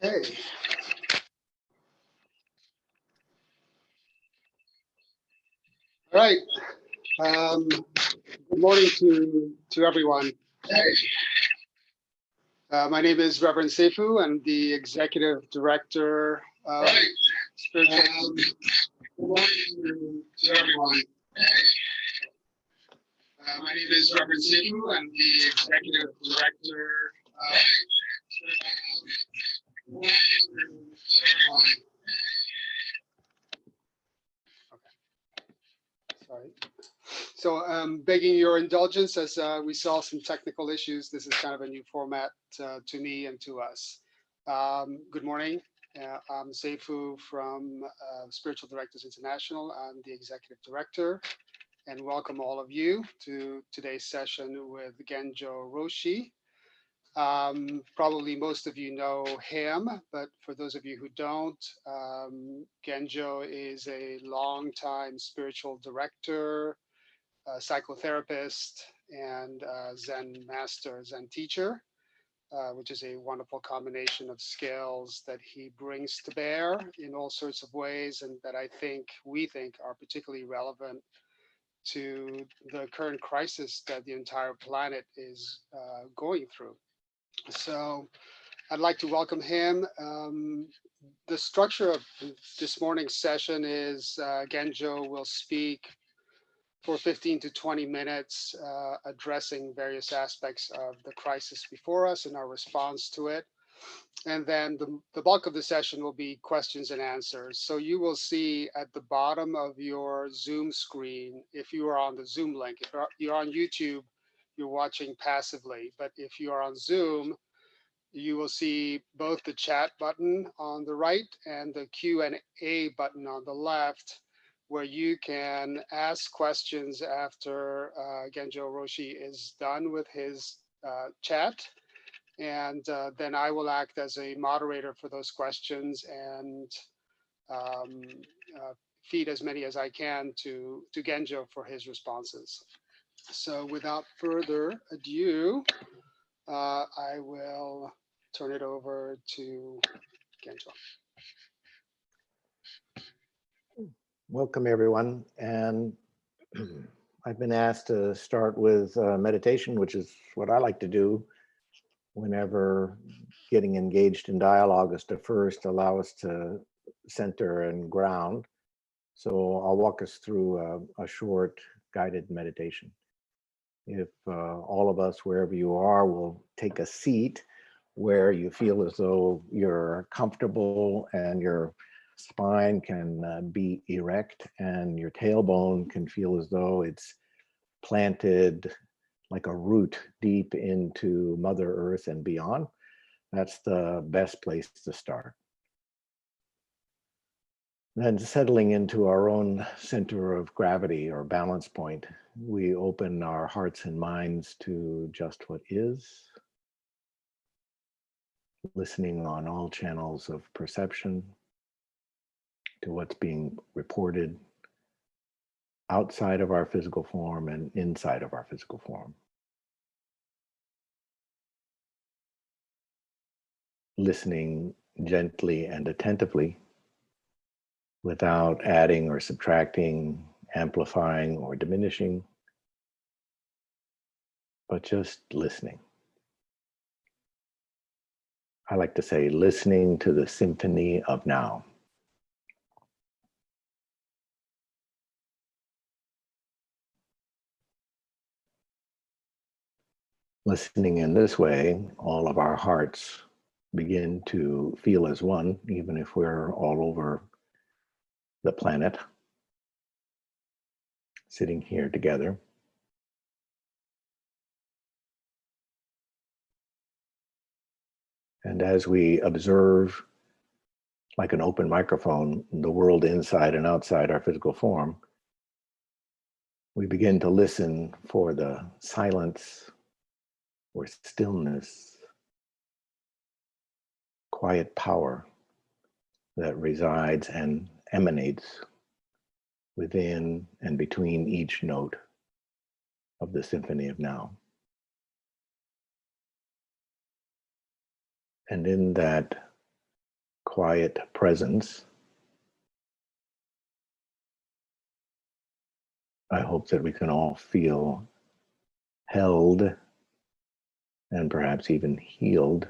Okay. All right. Good morning to everyone. My name is Reverend Seifu. I'm the Executive Director of Spiritual. Good morning to everyone. My name is Reverend Seifu. I'm the Executive Director of Spiritual. Sorry. So begging your indulgence as we saw some technical issues. This is kind of a new format to me and to us. Good morning. I'm Seifu from Spiritual Directors International. I'm the Executive Director, and welcome all of you to today's session with Genjo Roshi. Probably most of you know him, but for those of you who don't, Genjo is a longtime spiritual director, psychotherapist, and Zen master, Zen teacher, which is a wonderful combination of skills that he brings to bear in all sorts of ways, and that we think are particularly relevant to the current crisis that the entire planet is going through. So I'd like to welcome him. The structure of this morning's session is Genjo will speak for 15 to 20 minutes, addressing various aspects of the crisis before us and our response to it. And then the bulk of the session will be questions and answers. So you will see at the bottom of your Zoom screen, if you are on the Zoom link, if you're on YouTube, you're watching passively. But if you are on Zoom, you will see both the chat button on the right and the Q&A button on the left, where you can ask questions after Genjo Roshi is done with his chat. And then I will act as a moderator for those questions and um, feed as many as I can to Genjo for his responses. So without further ado, I will turn it over to Genjo. Welcome, everyone. And I've been asked to start with meditation, which is what I like to do whenever getting engaged in dialogue is to first allow us to center and ground. So I'll walk us through a short guided meditation. If all of us, wherever you are, will take a seat where you feel as though you're comfortable and your spine can be erect and your tailbone can feel as though it's planted like a root deep into Mother Earth and beyond, that's the best place to start. Then settling into our own center of gravity or balance point, we open our hearts and minds to just what is, listening on all channels of perception to what's being reported outside of our physical form and inside of our physical form. Listening gently and attentively without adding or subtracting, amplifying or diminishing, but just listening. I like to say listening to the symphony of now. Listening in this way, all of our hearts begin to feel as one, even if we're all over the planet, sitting here together. And as we observe, like an open microphone, the world inside and outside our physical form, we begin to listen for the silence or stillness, quiet power that resides and emanates within and between each note of the symphony of now. And in that quiet presence, I hope that we can all feel held and perhaps even healed,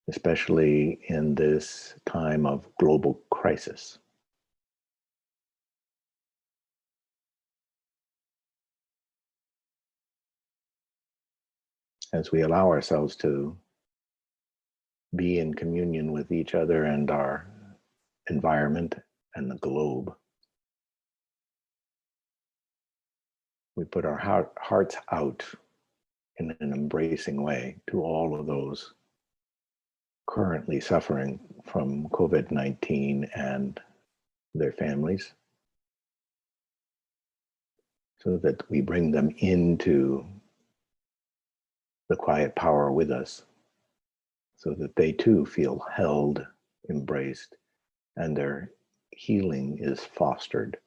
especially in this time of global crisis. As we allow ourselves to be in communion with each other and our environment and the globe, we put our hearts out in an embracing way to all of those currently suffering from COVID-19 and their families, so that we bring them into the quiet power with us, so that they too feel held, embraced, and their healing is fostered.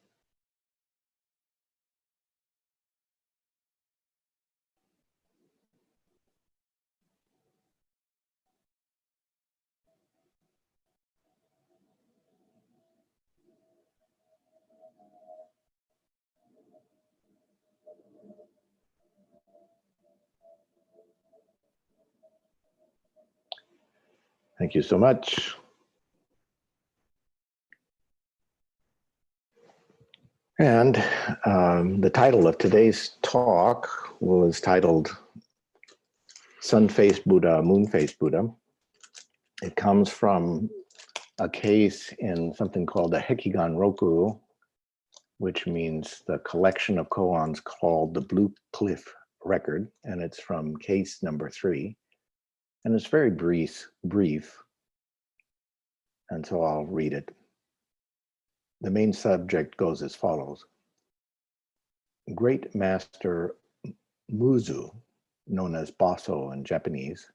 Thank you so much. And the title of today's talk was titled Sunfaced Buddha, Moonfaced Buddha. It comes from a case in something called the Hekigan Roku, which means the collection of koans called the Blue Cliff Record, and it's from case number 3. And it's very brief, and so I'll read it. The main subject goes as follows. Great Master Muzu, known as Baso in Japanese,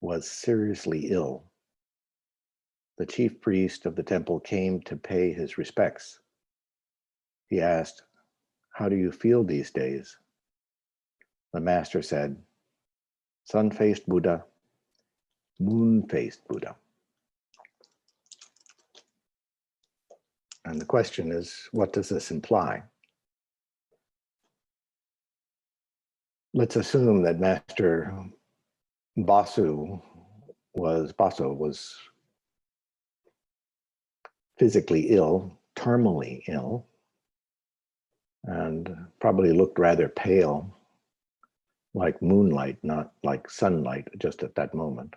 was seriously ill. The chief priest of the temple came to pay his respects. He asked, "How do you feel these days?" The master said, "Sun-faced Buddha, moon-faced Buddha." And the question is, what does this imply? Let's assume that Master Baso was physically ill, terminally ill, and probably looked rather pale, like moonlight, not like sunlight, just at that moment.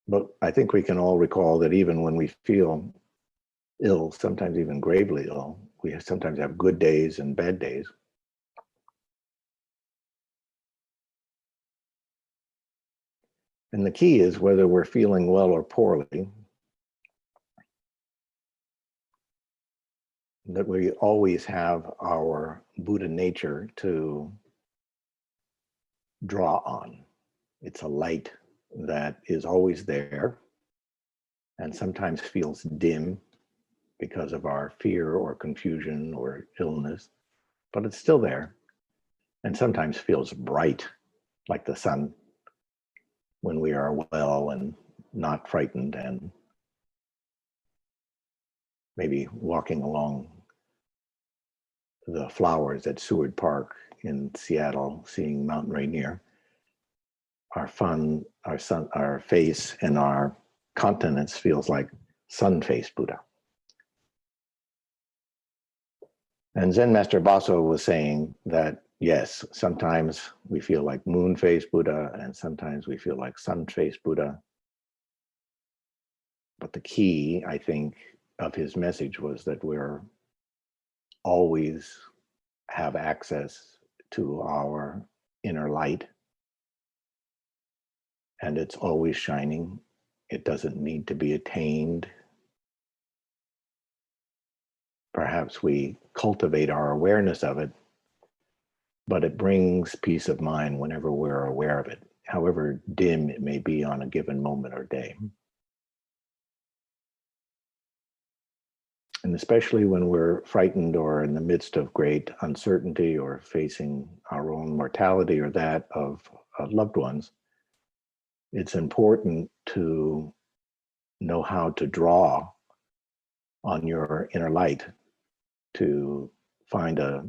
But I think we can all recall that even when we feel ill, sometimes even gravely ill, we sometimes have good days and bad days. And the key is whether we're feeling well or poorly, that we always have our Buddha nature to draw on. It's a light that is always there and sometimes feels dim because of our fear or confusion or illness, but it's still there, and sometimes feels bright like the sun when we are well and not frightened and maybe walking along the flowers at Seward Park in Seattle, seeing Mount Rainier. Our face and our countenance feels like sun-faced Buddha. And Zen Master Baso was saying that, yes, sometimes we feel like moon-faced Buddha and sometimes we feel like sun-faced Buddha. But the key, I think, of his message was that we're always have access to our inner light, and it's always shining. It doesn't need to be attained. Perhaps we cultivate our awareness of it, but it brings peace of mind whenever we're aware of it, however dim it may be on a given moment or day. And especially when we're frightened or in the midst of great uncertainty or facing our own mortality or that of loved ones, it's important to know how to draw on your inner light to find a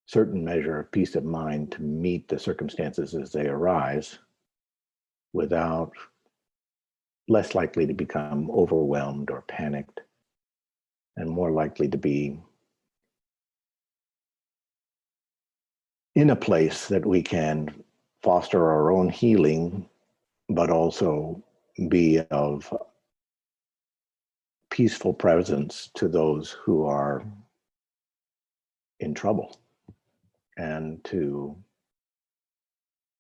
certain measure of peace of mind to meet the circumstances as they arise without less likely to become overwhelmed or panicked and more likely to be in a place that we can foster our own healing, but also be of peaceful presence to those who are in trouble, and to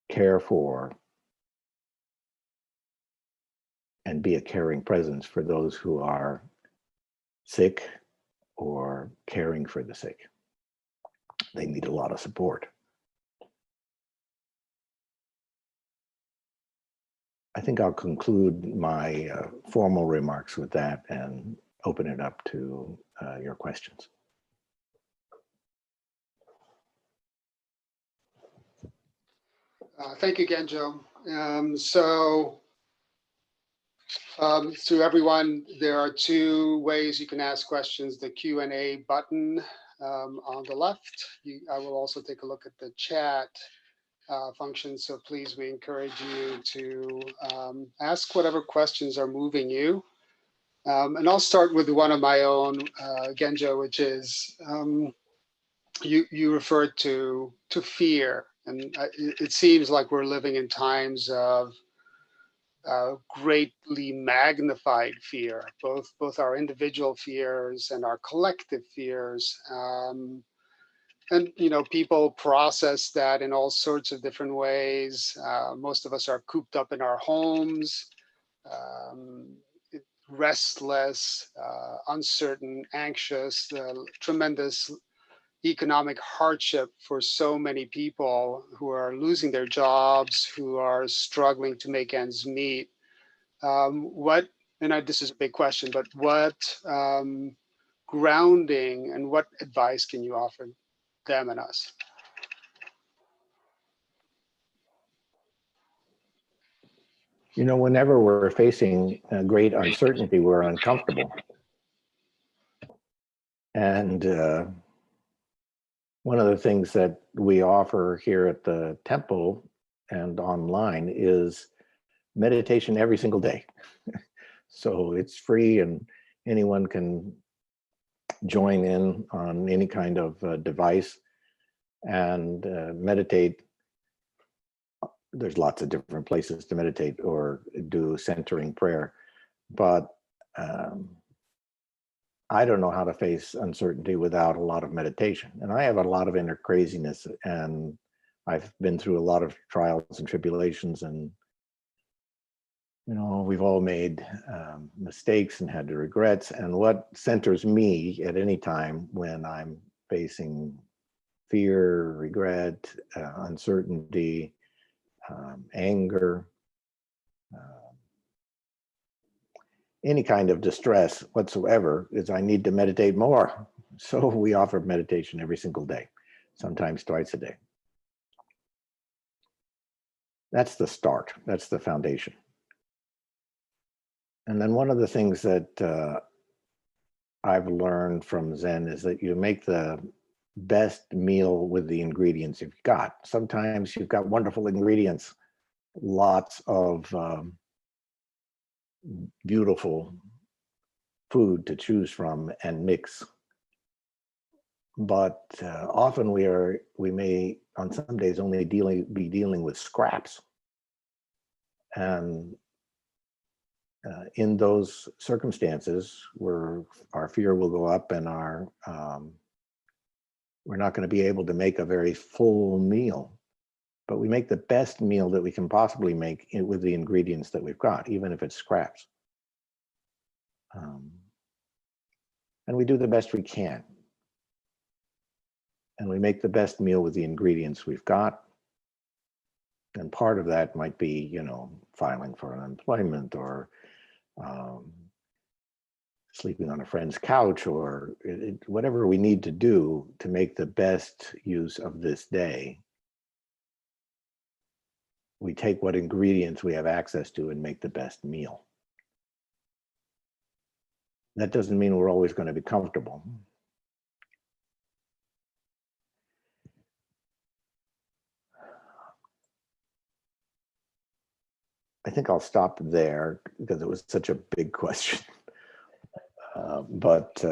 care for and be a caring presence for those who are sick or caring for the sick. They need a lot of support. I think I'll conclude my formal remarks with that and open it up to your questions. Thank you again, Joe. To everyone, there are two ways you can ask questions: the Q&A button on the left. I will also take a look at the chat function. So please, we encourage you to ask whatever questions are moving you. And I'll start with one of my own, again, Joe, which is you referred to fear. And it seems like we're living in times of greatly magnified fear, both our individual fears and our collective fears. And people process that in all sorts of different ways. Most of us are cooped up in our homes, restless, uncertain, anxious, tremendous economic hardship for so many people who are losing their jobs, who are struggling to make ends meet. This is a big question, but what grounding and what advice can you offer them and us? Whenever we're facing great uncertainty, we're uncomfortable. And one of the things that we offer here at the temple and online is meditation every single day. So it's free and anyone can join in on any kind of device and meditate. There's lots of different places to meditate or do centering prayer, but I don't know how to face uncertainty without a lot of meditation. And I have a lot of inner craziness, and I've been through a lot of trials and tribulations, and we've all made mistakes and had regrets. And what centers me at any time when I'm facing fear, regret, uncertainty, anger, any kind of distress whatsoever, is I need to meditate more. So we offer meditation every single day, sometimes twice a day. That's the start. That's the foundation. And then one of the things that I've learned from Zen is that you make the best meal with the ingredients you've got. Sometimes you've got wonderful ingredients, lots of beautiful food to choose from and mix. But often we may on some days only be dealing with scraps. And in those circumstances where our fear will go up and we're not going to be able to make a very full meal, but we make the best meal that we can possibly make with the ingredients that we've got, even if it's scraps. And we do the best we can. And we make the best meal with the ingredients we've got. And part of that might be, filing for unemployment or sleeping on a friend's couch or whatever we need to do to make the best use of this day. we take what ingredients we have access to and make the best meal. That doesn't mean we're always going to be comfortable. I think I'll stop there because it was such a big question. But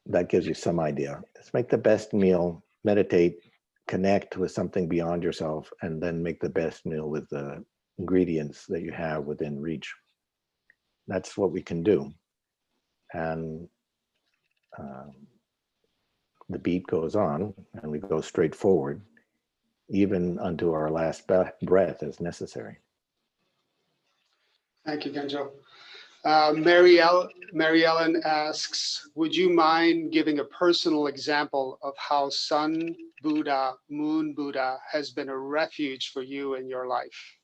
that gives you some idea. Let's make the best meal, meditate, connect with something beyond yourself, and then make the best meal with the ingredients that you have within reach. That's what we can do. And the beat goes on, and we go straight forward, even unto our last breath as necessary. Thank you, Genjo. Mary Ellen asks, would you mind giving a personal example of how Sun Buddha, Moon Buddha has been a refuge for you in your life?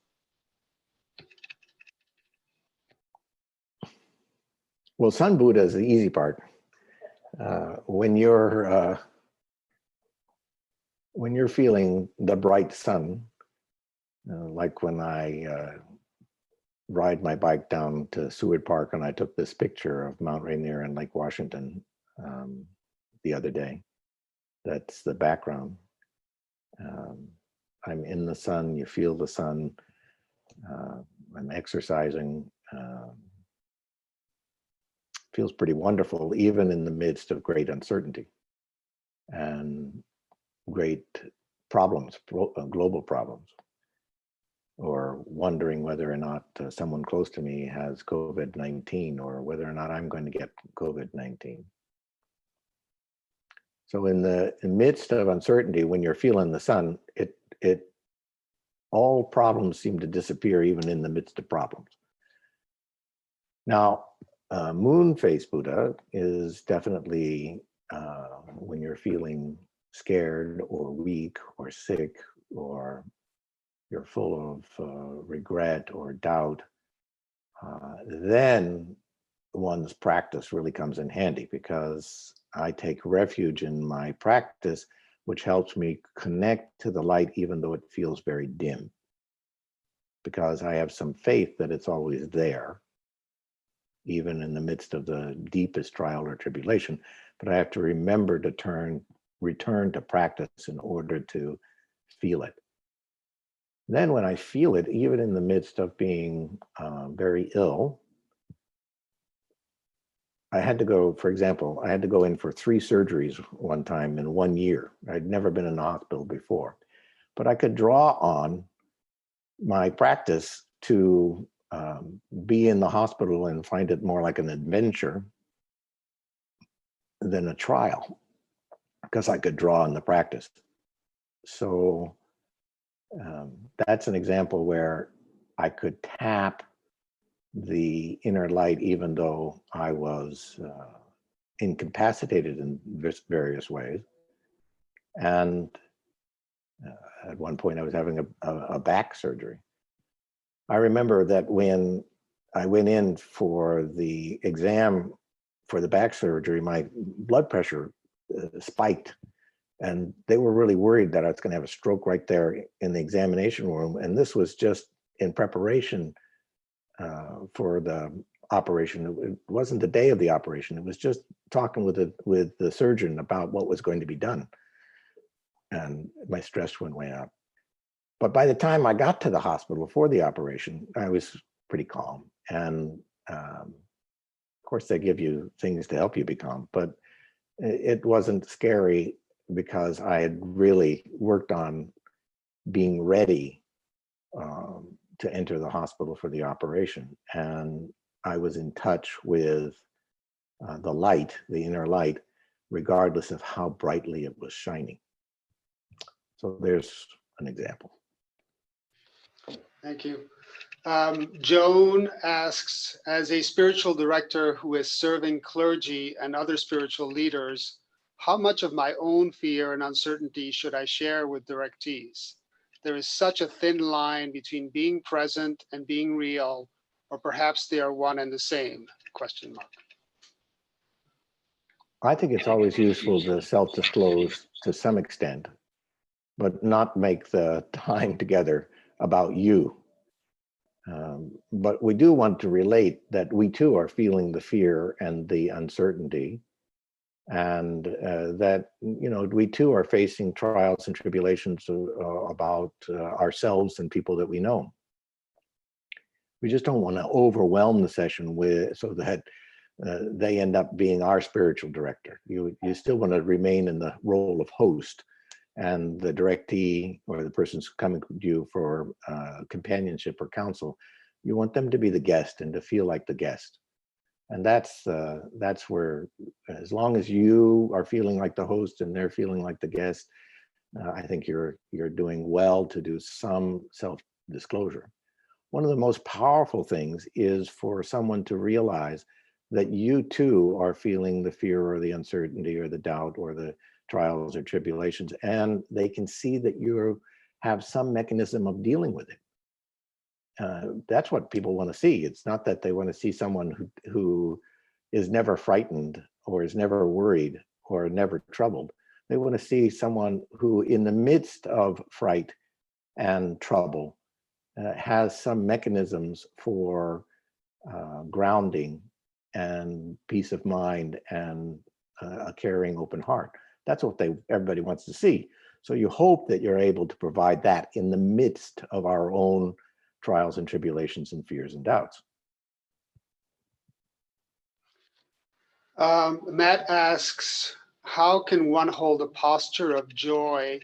Well, Sun Buddha is the easy part. When you're feeling the bright sun, like when I ride my bike down to Seward Park and I took this picture of Mount Rainier and Lake Washington the other day. That's the background. I'm in the sun, you feel the sun. I'm exercising. Feels pretty wonderful, even in the midst of great uncertainty and great problems, global problems, or wondering whether or not someone close to me has COVID-19 or whether or not I'm going to get COVID-19. So in the midst of uncertainty, when you're feeling the sun, all problems seem to disappear even in the midst of problems. Now, Moonfaced Buddha is definitely when you're feeling scared or weak or sick, or you're full of regret or doubt, then one's practice really comes in handy, because I take refuge in my practice, which helps me connect to the light even though it feels very dim, because I have some faith that it's always there, even in the midst of the deepest trial or tribulation. But I have to remember to return to practice in order to feel it. Then when I feel it, even in the midst of being very ill, I had to go, for example, I had to go in for 3 surgeries one time in 1 year. I'd never been in the hospital before, but I could draw on my practice to be in the hospital and find it more like an adventure than a trial, because I could draw on the practice. So that's an example where I could tap the inner light, even though I was incapacitated in various ways. And at one point I was having a back surgery. I remember that when I went in for the exam for the back surgery, my blood pressure spiked, and they were really worried that I was going to have a stroke right there in the examination room. And this was just in preparation for the operation. It wasn't the day of the operation. It was just talking with the surgeon about what was going to be done. And my stress went way up. But by the time I got to the hospital for the operation, I was pretty calm. And of course, they give you things to help you be calm, but it wasn't scary because I had really worked on being ready to enter the hospital for the operation. And I was in touch with the light, the inner light, regardless of how brightly it was shining. So there's an example. Thank you. Joan asks, as a spiritual director who is serving clergy and other spiritual leaders, how much of my own fear and uncertainty should I share with directees? There is such a thin line between being present and being real, or perhaps they are one and the same, ? I think it's always useful to self-disclose to some extent, but not make the time together about you. But we do want to relate that we too are feeling the fear and the uncertainty, and that, you know, we too are facing trials and tribulations about ourselves and people that we know. We just don't want to overwhelm the session with so that they end up being our spiritual director. You still want to remain in the role of host, and the directee or the person's coming to you for companionship or counsel, you want them to be the guest and to feel like the guest. And that's where, as long as you are feeling like the host and they're feeling like the guest, I think you're doing well to do some self-disclosure. One of the most powerful things is for someone to realize that you too are feeling the fear or the uncertainty or the doubt or the trials or tribulations, and they can see that you have some mechanism of dealing with it. That's what people want to see. It's not that they want to see someone who is never frightened or is never worried or never troubled. They want to see someone who, in the midst of fright and trouble, has some mechanisms for grounding and peace of mind and a caring, open heart. That's what everybody wants to see. So you hope that you're able to provide that in the midst of our own trials and tribulations and fears and doubts. Matt asks, how can one hold a posture of joy,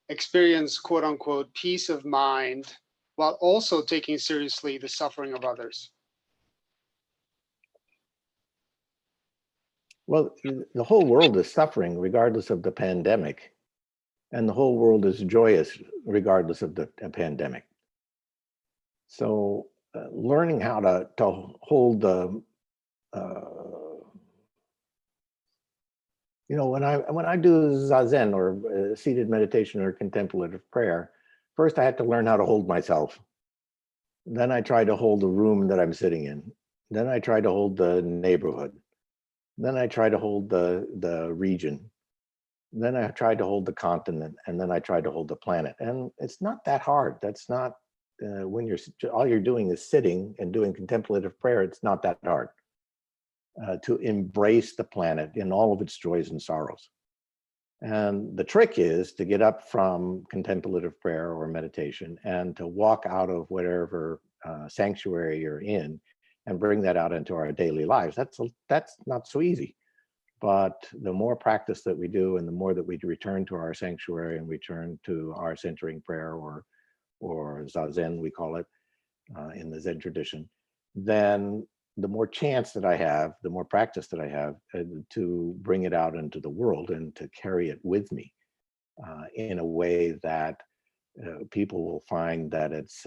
experience quote unquote peace of mind, while also taking seriously the suffering of others? Well, the whole world is suffering regardless of the pandemic, and the whole world is joyous regardless of the pandemic. So learning how to hold the, you know, when I do Zazen or seated meditation or contemplative prayer, first I had to learn how to hold myself. Then I try to hold the room that I'm sitting in. Then I try to hold the neighborhood. Then I try to hold the region. Then I tried to hold the continent, and then I tried to hold the planet. And it's not that hard. That's not, when all you're doing is sitting and doing contemplative prayer, it's not that hard to embrace the planet in all of its joys and sorrows. And the trick is to get up from contemplative prayer or meditation and to walk out of whatever sanctuary you're in and bring that out into our daily lives. That's not so easy. But the more practice that we do and the more that we return to our sanctuary and return to our centering prayer or Zazen, we call it in the Zen tradition, then the more chance that I have, the more practice that I have to bring it out into the world and to carry it with me in a way that people will find that it's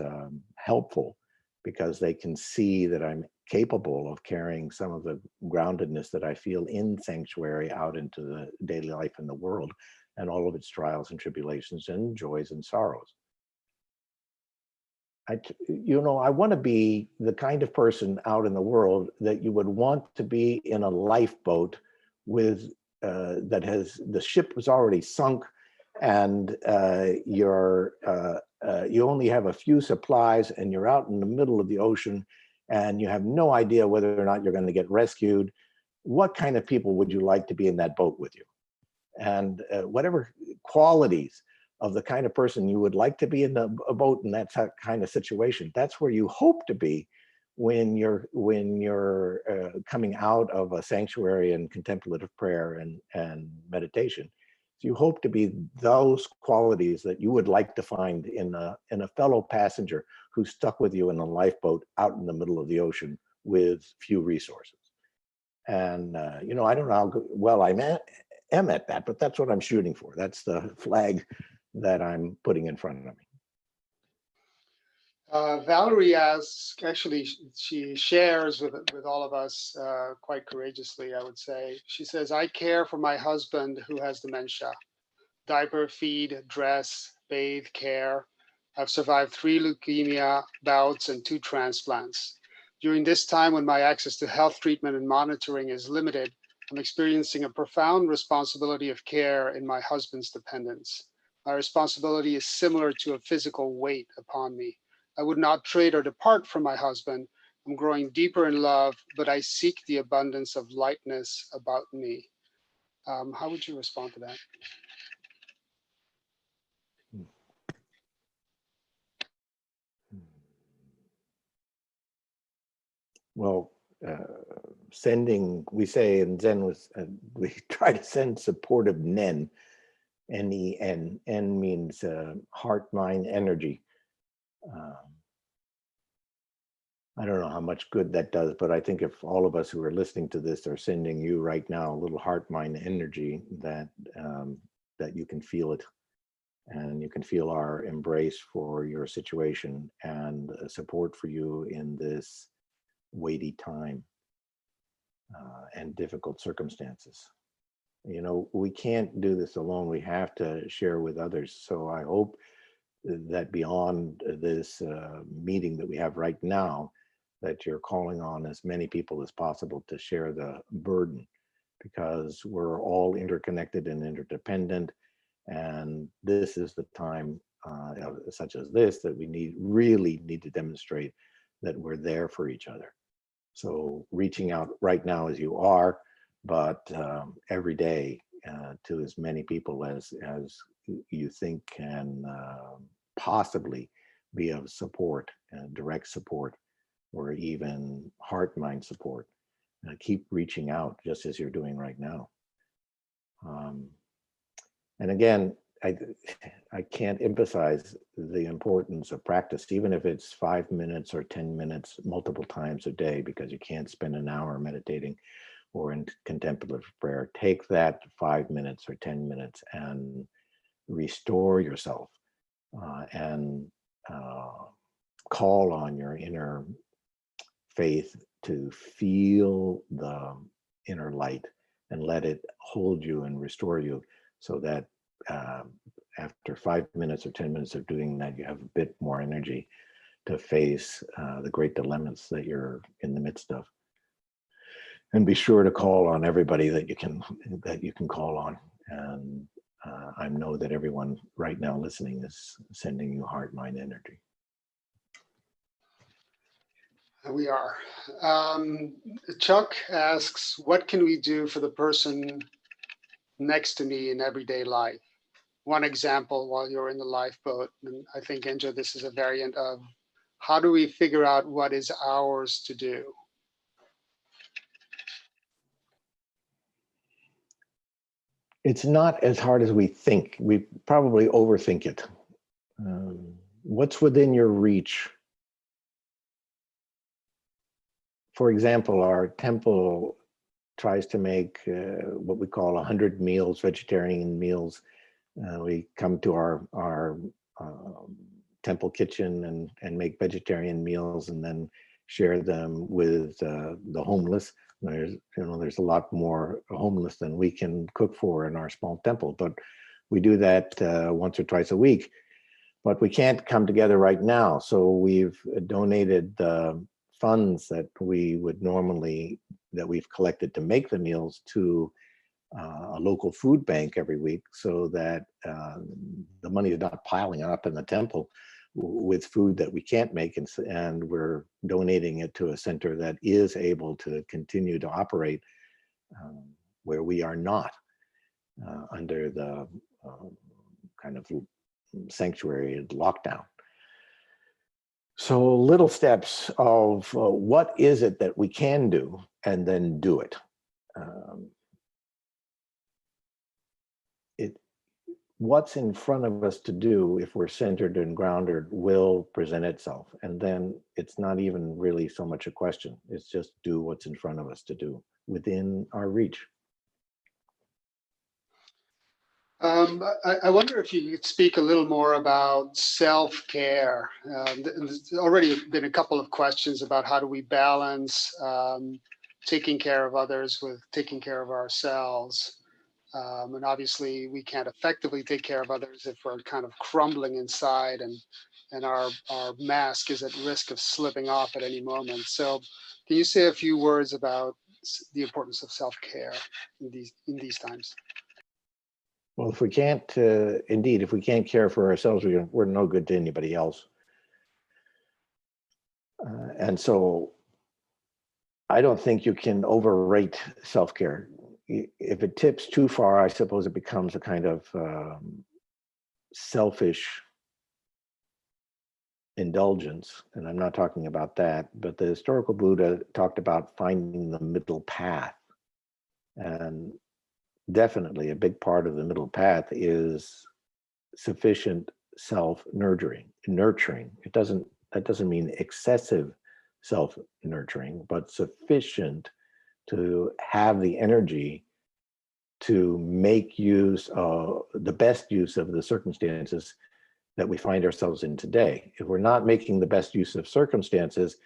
helpful, because they can see that I'm capable of carrying some of the groundedness that I feel in sanctuary out into the daily life in the world and all of its trials and tribulations and joys and sorrows. I want to be the kind of person out in the world that you would want to be in a lifeboat with the ship was already sunk, and you only have a few supplies, and you're out in the middle of the ocean, and you have no idea whether or not you're going to get rescued. What kind of people would you like to be in that boat with you? And whatever qualities of the kind of person you would like to be in a boat in that kind of situation, that's where you hope to be when you're coming out of a sanctuary and contemplative prayer and meditation. So you hope to be those qualities that you would like to find in a fellow passenger who's stuck with you in a lifeboat out in the middle of the ocean with few resources. And I don't know how well I am at that, but that's what I'm shooting for. That's the flag that I'm putting in front of me. Valerie asks, actually, she shares with all of us quite courageously, I would say. She says, I care for my husband who has dementia. Diaper, feed, dress, bathe, care. I've survived 3 leukemia bouts and 2 transplants. During this time when my access to health treatment and monitoring is limited, I'm experiencing a profound responsibility of care in my husband's dependence. My responsibility is similar to a physical weight upon me. I would not trade or depart from my husband. I'm growing deeper in love, but I seek the abundance of lightness about me. How would you respond to that? Well, sending, we say in Zen, we try to send supportive Nen, N-E-N. N means heart, mind, energy. I don't know how much good that does, but I think if all of us who are listening to this are sending you right now a little heart, mind, energy, that that you can feel it, and you can feel our embrace for your situation and support for you in this weighty time and difficult circumstances. You know, we can't do this alone. We have to share with others. So I hope that beyond this meeting that we have right now, that you're calling on as many people as possible to share the burden, because we're all interconnected and interdependent. And this is the time, such as this, that we really need to demonstrate that we're there for each other. So reaching out right now as you are, but every day to as many people as you think can possibly be of support, direct support, or even heart mind support. Keep reaching out just as you're doing right now. And again, I can't emphasize the importance of practice, even if it's 5 minutes or 10 minutes multiple times a day, because you can't spend an hour meditating or in contemplative prayer. Take that 5 minutes or 10 minutes and restore yourself and call on your inner faith to feel the inner light and let it hold you and restore you, so that after 5 minutes or 10 minutes of doing that, you have a bit more energy to face the great dilemmas that you're in the midst of. And be sure to call on everybody that you can call on. And I know that everyone right now listening is sending you heart, mind, energy. We are. Chuck asks, what can we do for the person next to me in everyday life? One example, while you're in the lifeboat, and I think, Enjo, this is a variant of, how do we figure out what is ours to do? It's not as hard as we think. We probably overthink it. What's within your reach? For example, our temple tries to make what we call 100 meals, vegetarian meals. We come to our temple kitchen and make vegetarian meals, and then share them with the homeless. There's a lot more homeless than we can cook for in our small temple, but we do that once or twice a week. But we can't come together right now, so we've donated funds that we would normally, that we've collected to make the meals, to a local food bank every week, so that the money is not piling up in the temple with food that we can't make, and we're donating it to a center that is able to continue to operate where we are not under the kind of sanctuary lockdown. So little steps of what is it that we can do, and then do it. What's in front of us to do, if we're centered and grounded, will present itself. And then it's not even really so much a question. It's just do what's in front of us to do within our reach. I wonder if you could speak a little more about self-care. There's already been a couple of questions about how do we balance taking care of others with taking care of ourselves. And obviously we can't effectively take care of others if we're kind of crumbling inside, and our mask is at risk of slipping off at any moment. So can you say a few words about the importance of self-care in these times? Well, if we can't, indeed, if we can't care for ourselves, we're no good to anybody else. And so I don't think you can overrate self-care. If it tips too far, I suppose it becomes a kind of selfish indulgence. And I'm not talking about that, but the historical Buddha talked about finding the middle path. And definitely a big part of the middle path is sufficient self-nurturing. That doesn't mean excessive self-nurturing, but sufficient to have the energy to make use of the best use of the circumstances that we find ourselves in today. If we're not making the best use of circumstances,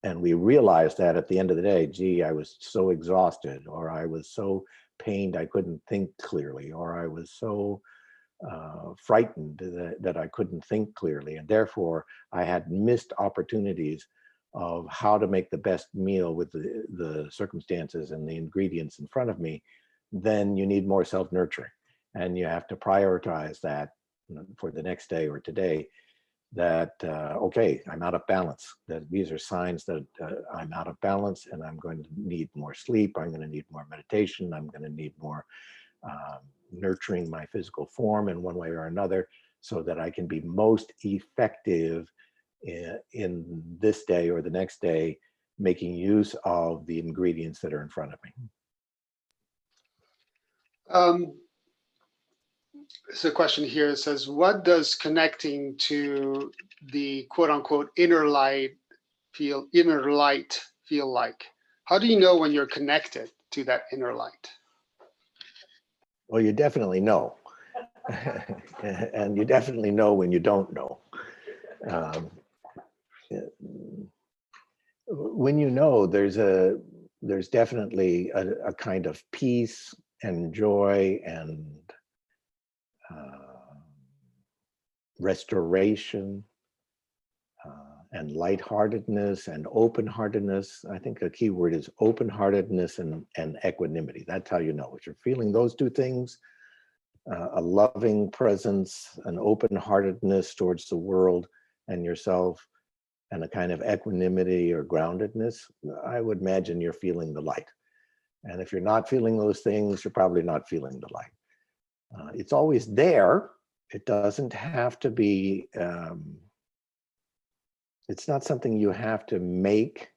and we realize that at the end of the day, gee, I was so exhausted, or I was so pained I couldn't think clearly, or I was so frightened that I couldn't think clearly, and therefore I had missed opportunities of how to make the best meal with the circumstances and the ingredients in front of me, then you need more self-nurturing. And you have to prioritize that for the next day or today, that, okay, I'm out of balance, that these are signs that I'm out of balance and I'm going to need more sleep, I'm going to need more meditation, I'm going to need more nurturing my physical form in one way or another, so that I can be most effective in this day or the next day, making use of the ingredients that are in front of me. So a question here says, what does connecting to the quote unquote inner light feel like? How do you know when you're connected to that inner light? Well, you definitely know. And you definitely know when you don't know. When you know, there's definitely a kind of peace and joy and restoration and lightheartedness and open-heartedness. I think a key word is open-heartedness and equanimity. That's how you know. If you're feeling those two things, a loving presence, an open-heartedness towards the world and yourself, and a kind of equanimity or groundedness, I would imagine you're feeling the light. And if you're not feeling those things, you're probably not feeling the light. It's always there. It doesn't have to be, it's not something you have to make.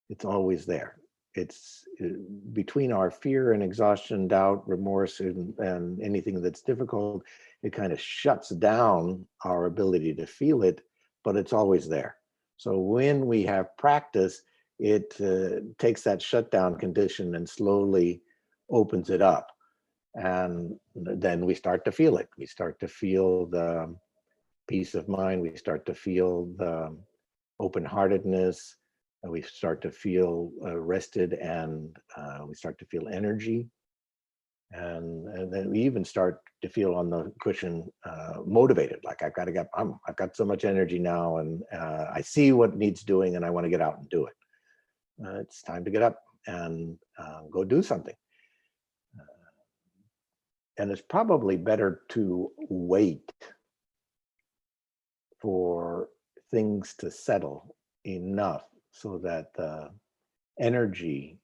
It's always there. It's between our fear and exhaustion, doubt, remorse, and anything that's difficult, it kind of shuts down our ability to feel it, but it's always there. So when we have practice, it takes that shutdown condition and slowly opens it up. And then we start to feel it. We start to feel the peace of mind. We start to feel the open-heartedness. We start to feel rested, and we start to feel energy. And then we even start to feel on the cushion motivated, like I've got so much energy now, and I see what needs doing and I want to get out and do it. It's time to get up and go do something. And it's probably better to wait for things to settle enough so that the energy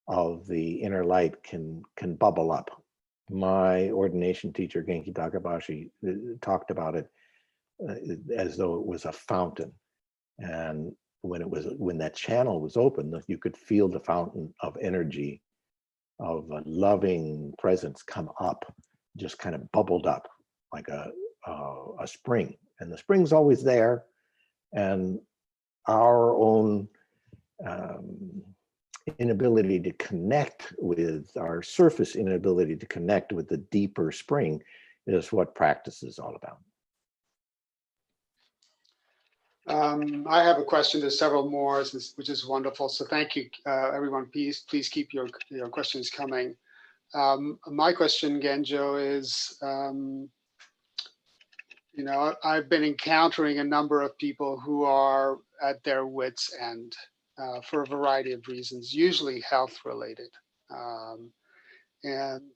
of the inner light can bubble up. My ordination teacher, Genki Takabashi, talked about it as though it was a fountain. And when that channel was open, you could feel the fountain of energy, of a loving presence come up, just kind of bubbled up like a spring. And the spring's always there. And our own inability to connect with, our surface inability to connect with the deeper spring is what practice is all about. I have a question. There's several more, which is wonderful. So thank you, everyone. Please keep your questions coming. My question, Genjo, is, you know, I've been encountering a number of people who are at their wits' end for a variety of reasons, usually health related. And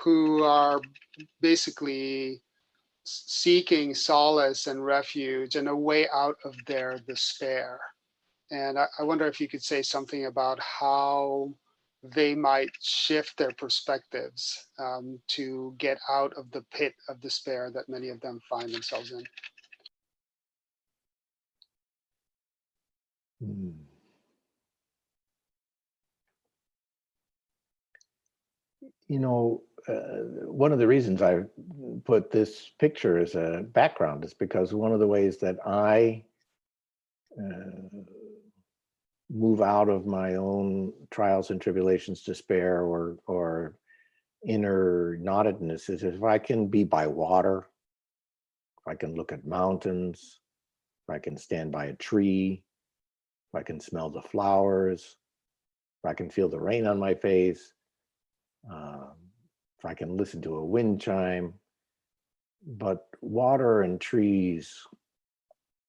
who are basically seeking solace and refuge and a way out of their despair. And I wonder if you could say something about how they might shift their perspectives to get out of the pit of despair that many of them find themselves in. Hmm. You know, one of the reasons I put this picture as a background is because one of the ways that I move out of my own trials and tribulations, despair, or inner knottedness is if I can be by water, if I can look at mountains, if I can stand by a tree, if I can smell the flowers, if I can feel the rain on my face, if I can listen to a wind chime. But water and trees,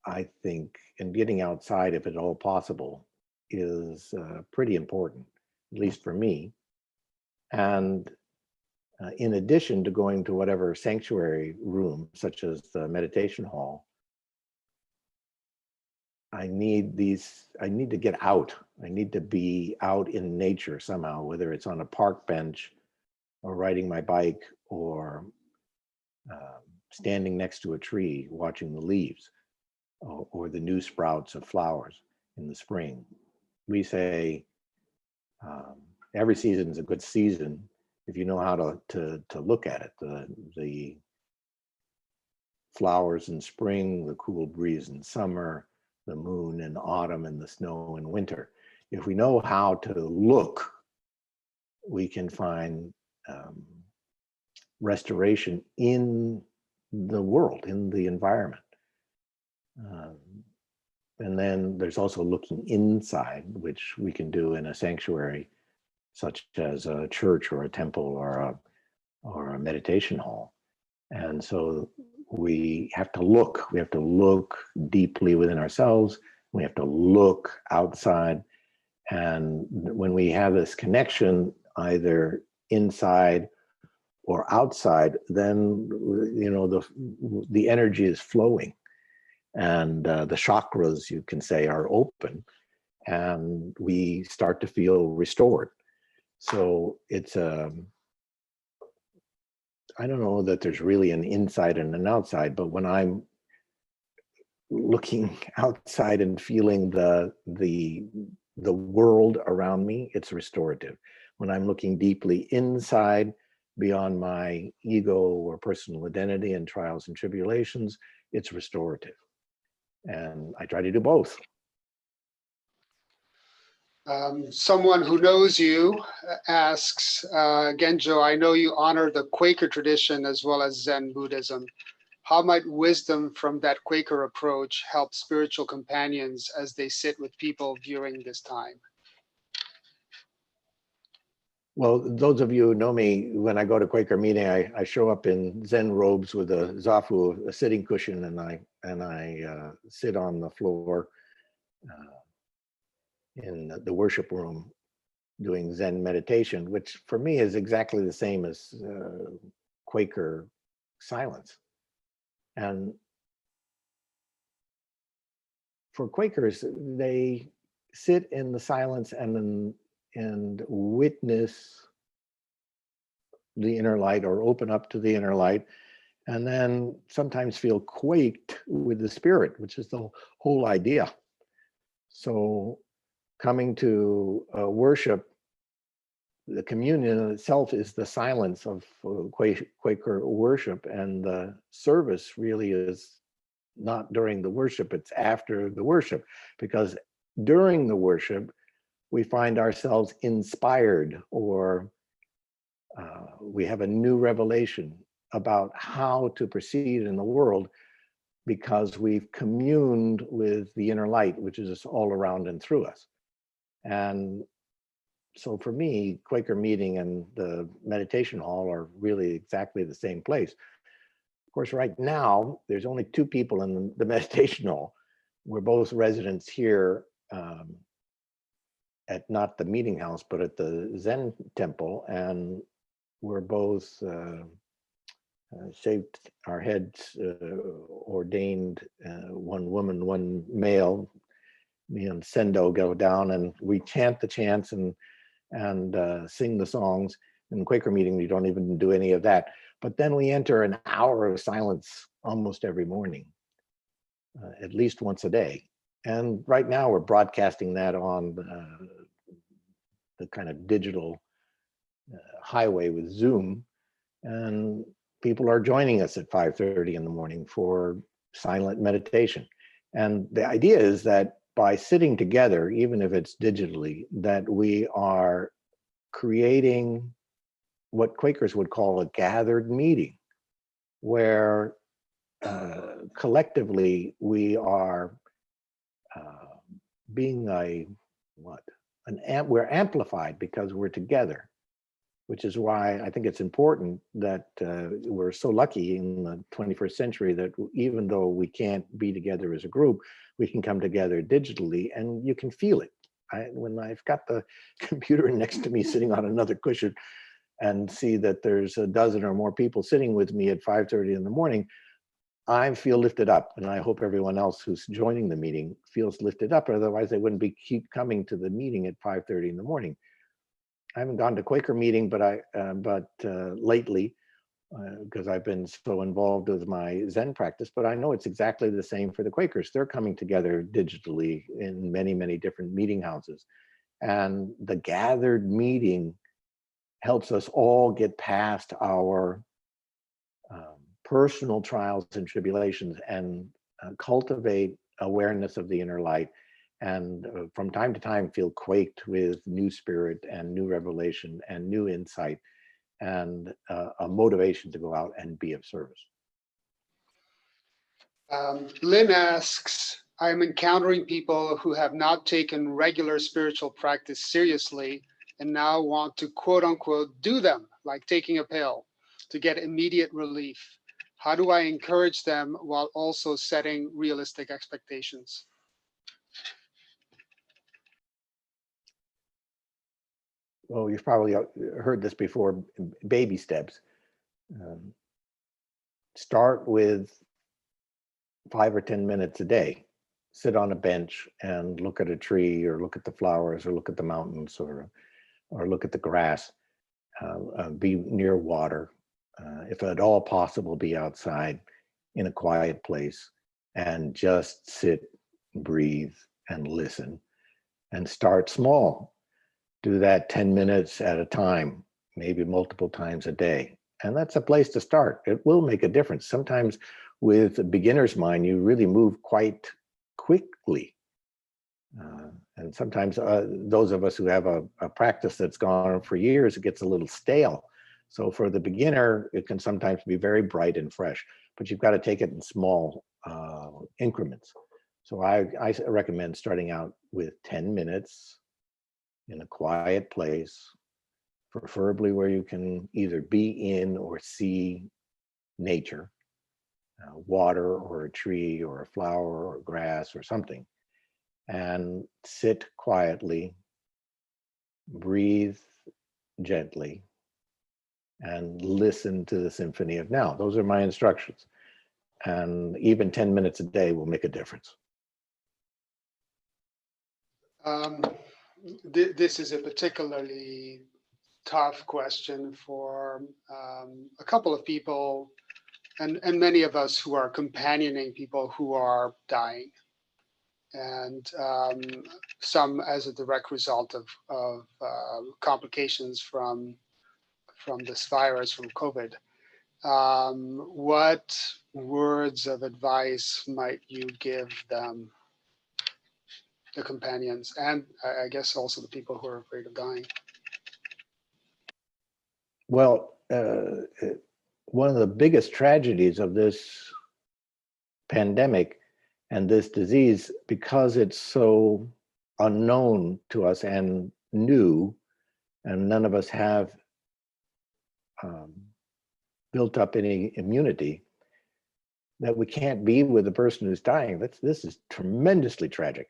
I think, and getting outside if at all possible, is pretty important, at least for me. And in addition to going to whatever sanctuary room, such as the meditation hall, I need to get out. I need to be out in nature somehow, whether it's on a park bench or riding my bike or standing next to a tree, watching the leaves or the new sprouts of flowers in the spring. We say every season is a good season if you know how to look at it. The flowers in spring, the cool breeze in summer, the moon in autumn, and the snow in winter. If we know how to look, we can find restoration in the world, in the environment. And then there's also looking inside, which we can do in a sanctuary, such as a church or a temple or a meditation hall. And so we have to look. We have to look deeply within ourselves. We have to look outside. And when we have this connection, either inside or outside, then the energy is flowing, and the chakras, you can say, are open, and we start to feel restored. So it's I don't know that there's really an inside and an outside, but when I'm looking outside and feeling the world around me, it's restorative. When I'm looking deeply inside, beyond my ego or personal identity and trials and tribulations, it's restorative. And I try to do both. Someone who knows you asks, Genjo, I know you honor the Quaker tradition as well as Zen Buddhism. How might wisdom from that Quaker approach help spiritual companions as they sit with people during this time? Well, those of you who know me, when I go to Quaker meeting, I show up in Zen robes with a zafu, a sitting cushion, and I sit on the floor in the worship room doing Zen meditation, which for me is exactly the same as Quaker silence. And for Quakers, they sit in the silence and witness the inner light, or open up to the inner light, and then sometimes feel quaked with the spirit, which is the whole idea. So coming to worship, the communion itself is the silence of Quaker worship, and the service really is not during the worship, it's after the worship, because during the worship, we find ourselves inspired, or we have a new revelation about how to proceed in the world, because we've communed with the inner light, which is all around and through us. And so for me, Quaker meeting and the meditation hall are really exactly the same place. Of course, right now, there's only 2 people in the meditation hall. We're both residents here at not the meeting house, but at the Zen temple. And we're both shaved our heads, ordained, one woman, one male. Me and Sendo go down and we chant the chants and sing the songs. In Quaker meeting, we don't even do any of that. But then we enter an hour of silence almost every morning, at least once a day. And right now we're broadcasting that on the kind of digital highway with Zoom. And people are joining us at 5:30 in the morning for silent meditation. And the idea is that by sitting together, even if it's digitally, that we are creating what Quakers would call a gathered meeting, where collectively we are being we're amplified because we're together, which is why I think it's important that we're so lucky in the 21st century that even though we can't be together as a group, we can come together digitally and you can feel it. When I've got the computer next to me sitting on another cushion and see that there's a dozen or more people sitting with me at 5:30 in the morning, I feel lifted up, and I hope everyone else who's joining the meeting feels lifted up. Otherwise, they wouldn't keep coming to the meeting at 5:30 in the morning. I haven't gone to Quaker meeting, but lately, because I've been so involved with my Zen practice. But I know it's exactly the same for the Quakers. They're coming together digitally in many, many different meeting houses, and the gathered meeting helps us all get past our personal trials and tribulations and cultivate awareness of the inner light, and from time to time feel quaked with new spirit and new revelation and new insight and a motivation to go out and be of service. Lynn asks, I'm encountering people who have not taken regular spiritual practice seriously and now want to quote unquote do them, like taking a pill, to get immediate relief. How do I encourage them while also setting realistic expectations? Well, you've probably heard this before, baby steps. Start with 5 or 10 minutes a day. Sit on a bench and look at a tree or look at the flowers or look at the mountains or look at the grass. Be near water. If at all possible, be outside in a quiet place and just sit, breathe, and listen. And start small. Do that 10 minutes at a time, maybe multiple times a day. And that's a place to start. It will make a difference. Sometimes with a beginner's mind, you really move quite quickly. And sometimes those of us who have a practice that's gone on for years, it gets a little stale. So for the beginner, it can sometimes be very bright and fresh, but you've got to take it in small increments. So I recommend starting out with 10 minutes in a quiet place, preferably where you can either be in or see nature, water or a tree or a flower or grass or something, and sit quietly, breathe gently, and listen to the symphony of now. Those are my instructions. And even 10 minutes a day will make a difference. This is a particularly tough question for a couple of people and many of us who are companioning people who are dying, and some as a direct result of complications from this virus, from COVID. What words of advice might you give them, the companions, and I guess also the people who are afraid of dying? Well, one of the biggest tragedies of this pandemic and this disease, because it's so unknown to us and new, and none of us have built up any immunity, that we can't be with the person who's dying. This is tremendously tragic.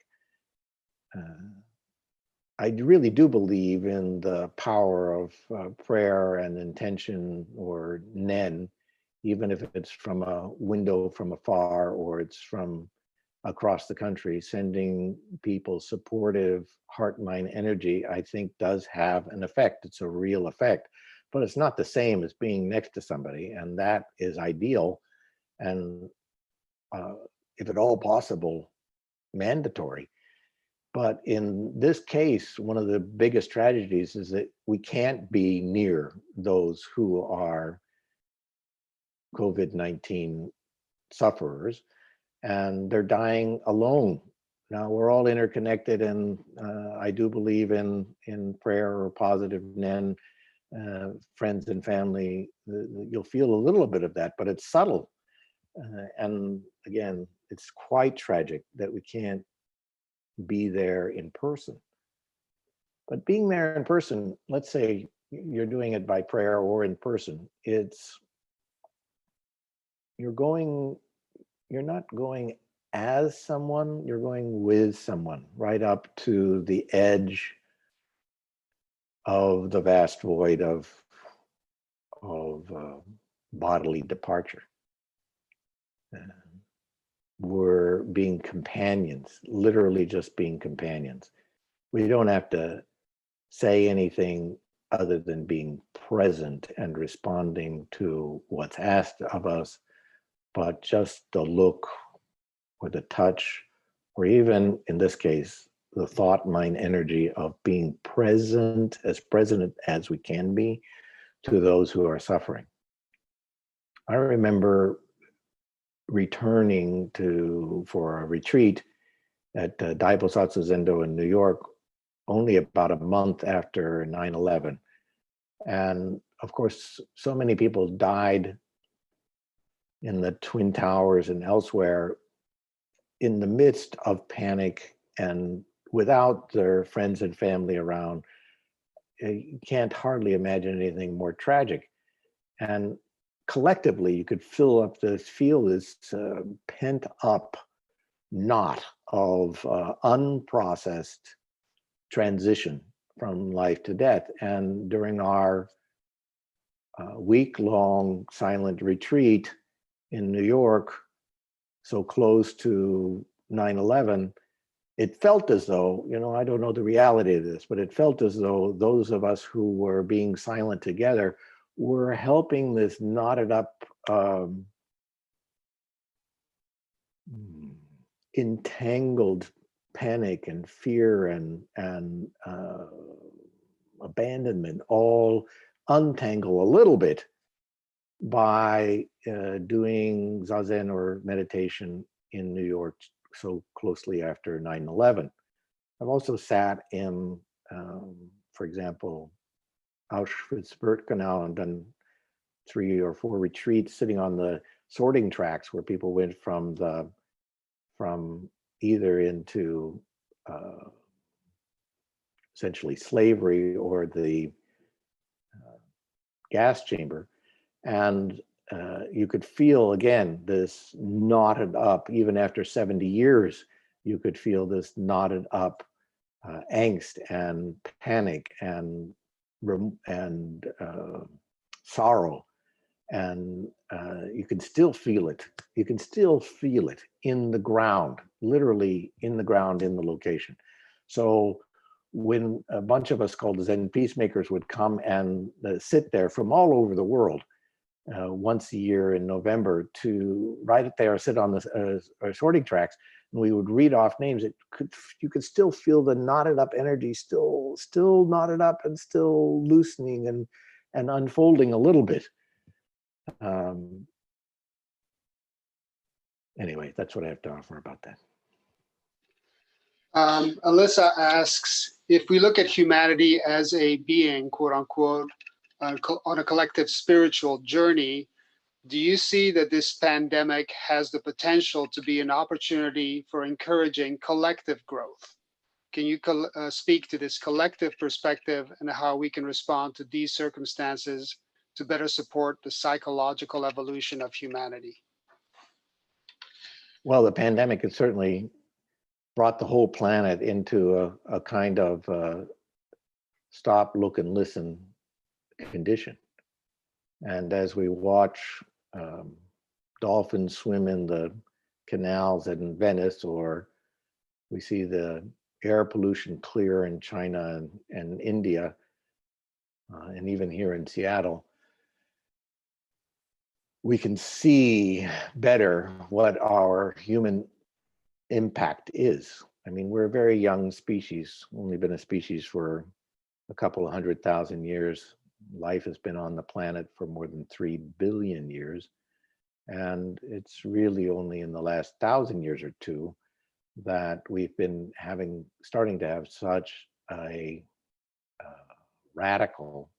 I really do believe in the power of prayer and intention, or Nen, even if it's from a window from afar or it's from across the country. Sending people supportive heart mind energy, I think, does have an effect. It's a real effect, but it's not the same as being next to somebody, and that is ideal, and uh, if at all possible, mandatory. But in this case, one of the biggest tragedies is that we can't be near those who are COVID-19 sufferers, and they're dying alone. Now, we're all interconnected, and I do believe in prayer or positive Nen, friends and family. You'll feel a little bit of that, but it's subtle. And again, it's quite tragic that we can't be there in person. But being there in person, let's say you're doing it by prayer or in person, you're going, you're not going as someone, you're going with someone right up to the edge of the vast void of bodily departure. We're being companions, literally just being companions. We don't have to say anything other than being present and responding to what's asked of us, but just the look or the touch, or even in this case, the thought mind energy of being present as we can be to those who are suffering. I remember returning for a retreat at Daibosatsu Zendo in New York only about a month after 9/11. And of course, so many people died in the Twin Towers and elsewhere in the midst of panic and without their friends and family around. You can't hardly imagine anything more tragic. And collectively, you could feel this pent up knot of unprocessed transition from life to death. And during our week-long silent retreat in New York, so close to 9/11, it felt as though, I don't know the reality of this, but it felt as though those of us who were being silent together were helping this knotted up, entangled panic and fear and abandonment all untangle a little bit by doing zazen or meditation in New York so closely after 9/11. I've also sat in, for example, Auschwitz-Birkenau, and done 3 or 4 retreats sitting on the sorting tracks where people went from either into essentially slavery or the gas chamber. And you could feel, again, this knotted up, even after 70 years, you could feel this knotted up angst and panic and sorrow. And you can still feel it. You can still feel it in the ground, literally in the ground, in the location. So when a bunch of us called Zen peacemakers would come and sit there from all over the world once a year in November to right there, sit on the sorting tracks, and we would read off names. You could still feel the knotted up energy, still knotted up and still loosening and unfolding a little bit. Anyway, that's what I have to offer about that. Alyssa asks, if we look at humanity as a being, quote unquote, on a collective spiritual journey, do you see that this pandemic has the potential to be an opportunity for encouraging collective growth? Can you speak to this collective perspective and how we can respond to these circumstances to better support the psychological evolution of humanity? Well, the pandemic is certainly brought the whole planet into a kind of stop, look, and listen condition. And as we watch dolphins swim in the canals in Venice, or we see the air pollution clear in China and India, and even here in Seattle, we can see better what our human impact is. I mean, we're a very young species, only been a species for a couple of 100,000 years. Life has been on the planet for more than 3 billion years. And it's really only in the last 1,000 years or two that we've been starting to have such a radical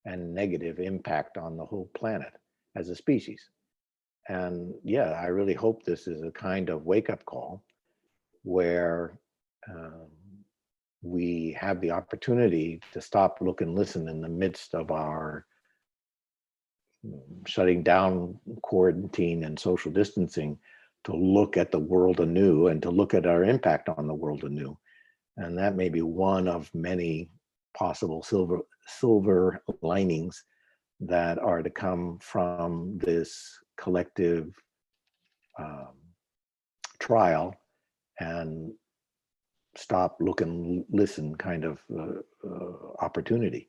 and negative impact on the whole planet as a species. And yeah, I really hope this is a kind of wake-up call where we have the opportunity to stop, look, and listen in the midst of our shutting down, quarantine, and social distancing, to look at the world anew and to look at our impact on the world anew. And that may be one of many possible silver linings that are to come from this collective trial and stop, look, and listen kind of opportunity.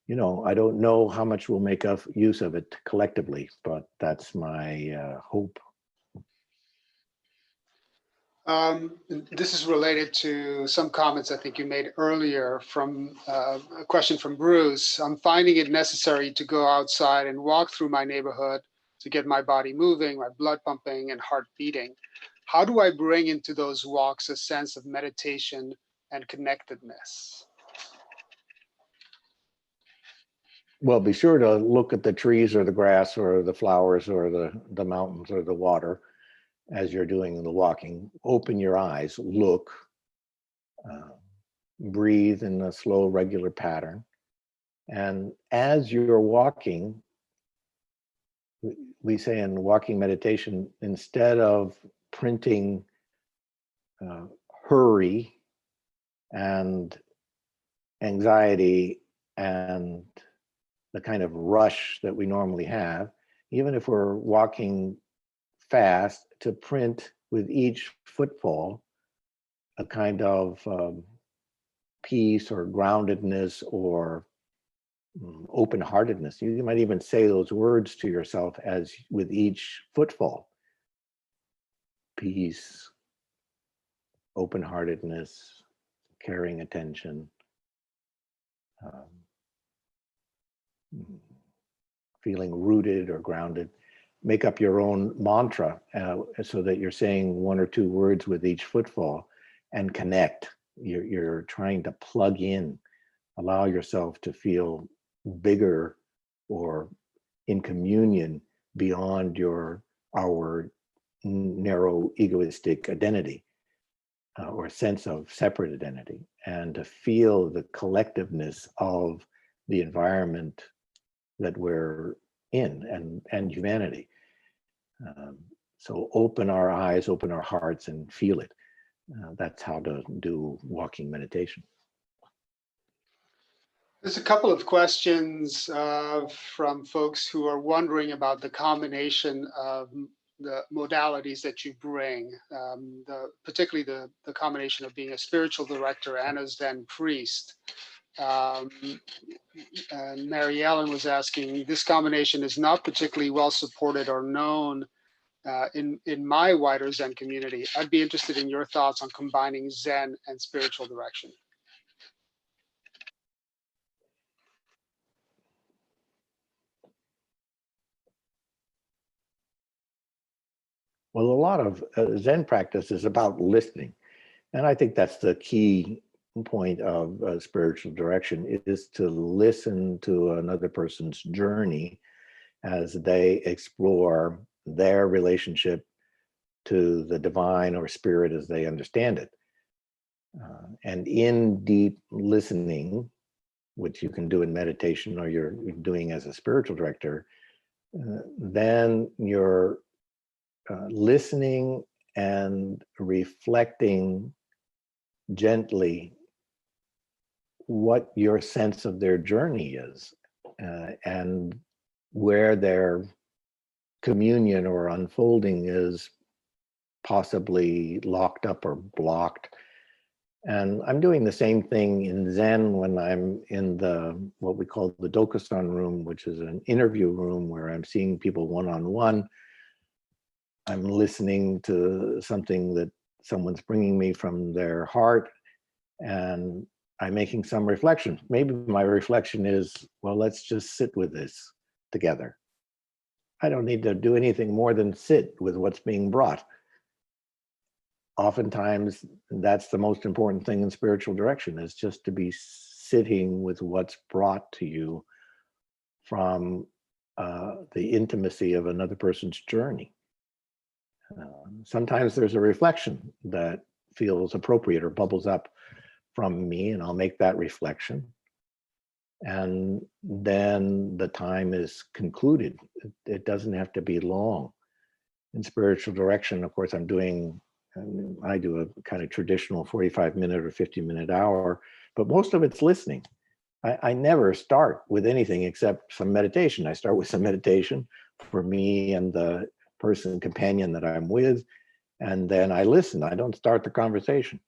You know, I don't know how much we'll make use of it collectively, but that's my hope. This is related to some comments I think you made earlier from a question from Bruce. I'm finding it necessary to go outside and walk through my neighborhood to get my body moving, my blood pumping, and heart beating. How do I bring into those walks a sense of meditation and connectedness? Well, be sure to look at the trees or the grass or the flowers or the mountains or the water as you're doing the walking. Open your eyes, look, breathe in a slow, regular pattern. And as you're walking, we say in walking meditation, instead of printing hurry and anxiety and the kind of rush that we normally have, even if we're walking fast, to print with each footfall a kind of peace or groundedness or open-heartedness. You might even say those words to yourself as with each footfall: peace, open-heartedness, caring attention, feeling rooted or grounded. Make up your own mantra so that you're saying 1 or 2 words with each footfall and connect. You're trying to plug in, allow yourself to feel bigger or in communion beyond our narrow egoistic identity or sense of separate identity, and to feel the collectiveness of the environment that we're in and humanity. So open our eyes, open our hearts, and feel it. That's how to do walking meditation. There's a couple of questions from folks who are wondering about the combination of the modalities that you bring, particularly the combination of being a spiritual director and a Zen priest. And Mary Ellen was asking, this combination is not particularly well supported or known in my wider Zen community. I'd be interested in your thoughts on combining Zen and spiritual direction. Well, a lot of Zen practice is about listening. And I think that's the key point of spiritual direction, is to listen to another person's journey as they explore their relationship to the divine or spirit as they understand it. And in deep listening, which you can do in meditation or you're doing as a spiritual director, then you're listening and reflecting gently what your sense of their journey is, and where their communion or unfolding is possibly locked up or blocked. And I'm doing the same thing in Zen when I'm in the what we call the Dokusan room, which is an interview room where I'm seeing people one-on-one. I'm listening to something that someone's bringing me from their heart, and I'm making some reflection. Maybe my reflection is, well, let's just sit with this together. I don't need to do anything more than sit with what's being brought. Oftentimes, that's the most important thing in spiritual direction, is just to be sitting with what's brought to you from the intimacy of another person's journey. Sometimes there's a reflection that feels appropriate or bubbles up from me, and I'll make that reflection. And then the time is concluded. It doesn't have to be long. In spiritual direction, of course, I do a kind of traditional 45-minute or 50-minute hour, but most of it's listening. I never start with anything except some meditation. I start with some meditation for me and the companion that I'm with, and then I listen. I don't start the conversation.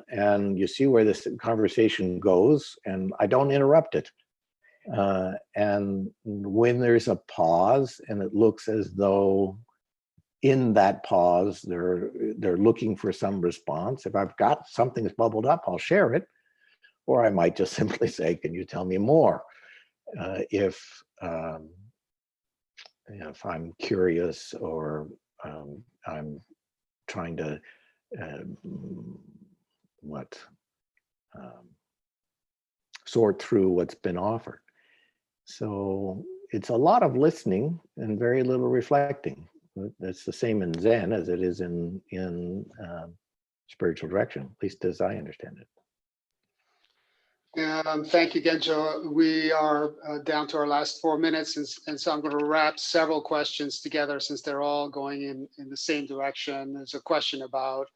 And you see where this conversation goes, and I don't interrupt it. And when there's a pause, and it looks as though in that pause they're looking for some response. If I've got something that's bubbled up, I'll share it, or I might just simply say, "Can you tell me more?" If I'm curious, or I'm trying to sort through what's been offered. So it's a lot of listening and very little reflecting. It's the same in Zen as it is in spiritual direction, at least as I understand it. Thank you, Genjo. We are down to our last 4 minutes, and so I'm going to wrap several questions together since they're all going in the same direction. There's a question about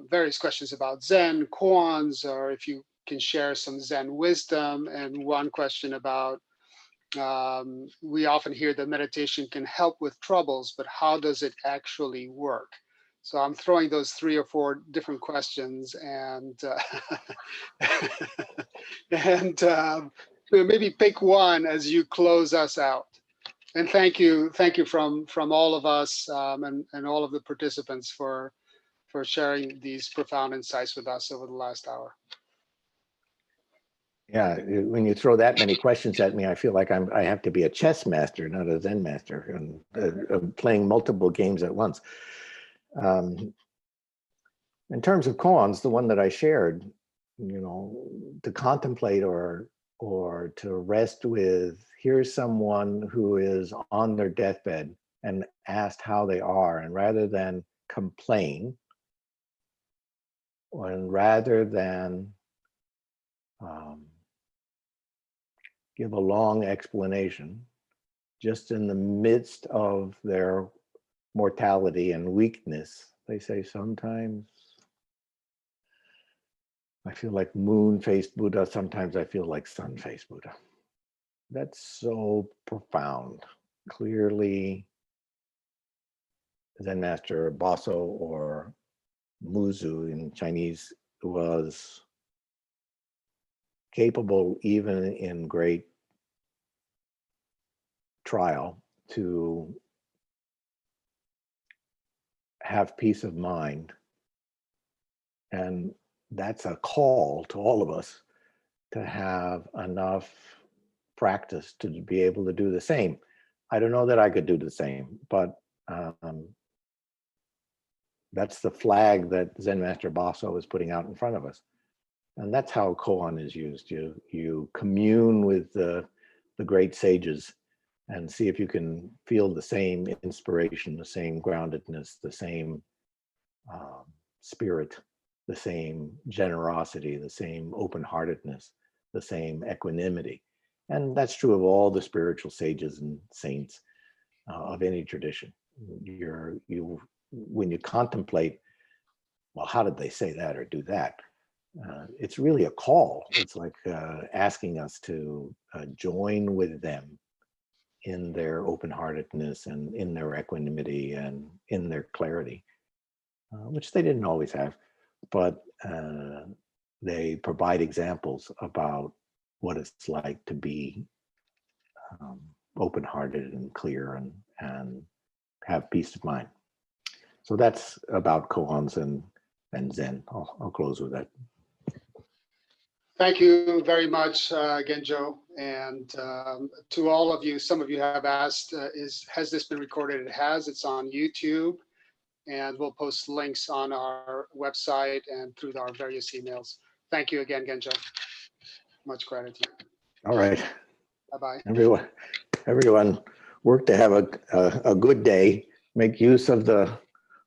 various questions about Zen, koans, or if you can share some Zen wisdom, and one question about we often hear that meditation can help with troubles, but how does it actually work? So I'm throwing those 3 or 4 different questions, and maybe pick one as you close us out. And thank you from all of us, and all of the participants for sharing these profound insights with us over the last hour. Yeah, when you throw that many questions at me, I feel like I have to be a chess master, not a Zen master, and playing multiple games at once. In terms of koans, the one that I shared, to contemplate or to rest with, here's someone who is on their deathbed and asked how they are, and rather than complain, and rather than give a long explanation, just in the midst of their mortality and weakness, they say, sometimes I feel like Moonfaced Buddha, sometimes I feel like Sunfaced Buddha. That's so profound. Clearly, Zen Master Baso, or Muzu in Chinese, was capable, even in great trial, to have peace of mind. And that's a call to all of us to have enough practice to be able to do the same. I don't know that I could do the same, but that's the flag that Zen Master Baso is putting out in front of us. And that's how koan is used. You commune with the great sages and see if you can feel the same inspiration, the same groundedness, the same spirit, the same generosity, the same open-heartedness, the same equanimity. And that's true of all the spiritual sages and saints of any tradition. when you contemplate, well, how did they say that or do that? It's really a call. It's like asking us to join with them in their open-heartedness and in their equanimity and in their clarity, which they didn't always have, but they provide examples about what it's like to be open-hearted and clear and have peace of mind. So that's about koans and Zen. I'll close with that. Thank you very much again, Joe. And to all of you, some of you have asked, has this been recorded? It has. It's on YouTube. And we'll post links on our website and through our various emails. Thank you again, Genjo. Much gratitude. All right. Bye-bye. Everyone work to have a good day. Make use of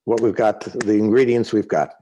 what we've got, the ingredients we've got.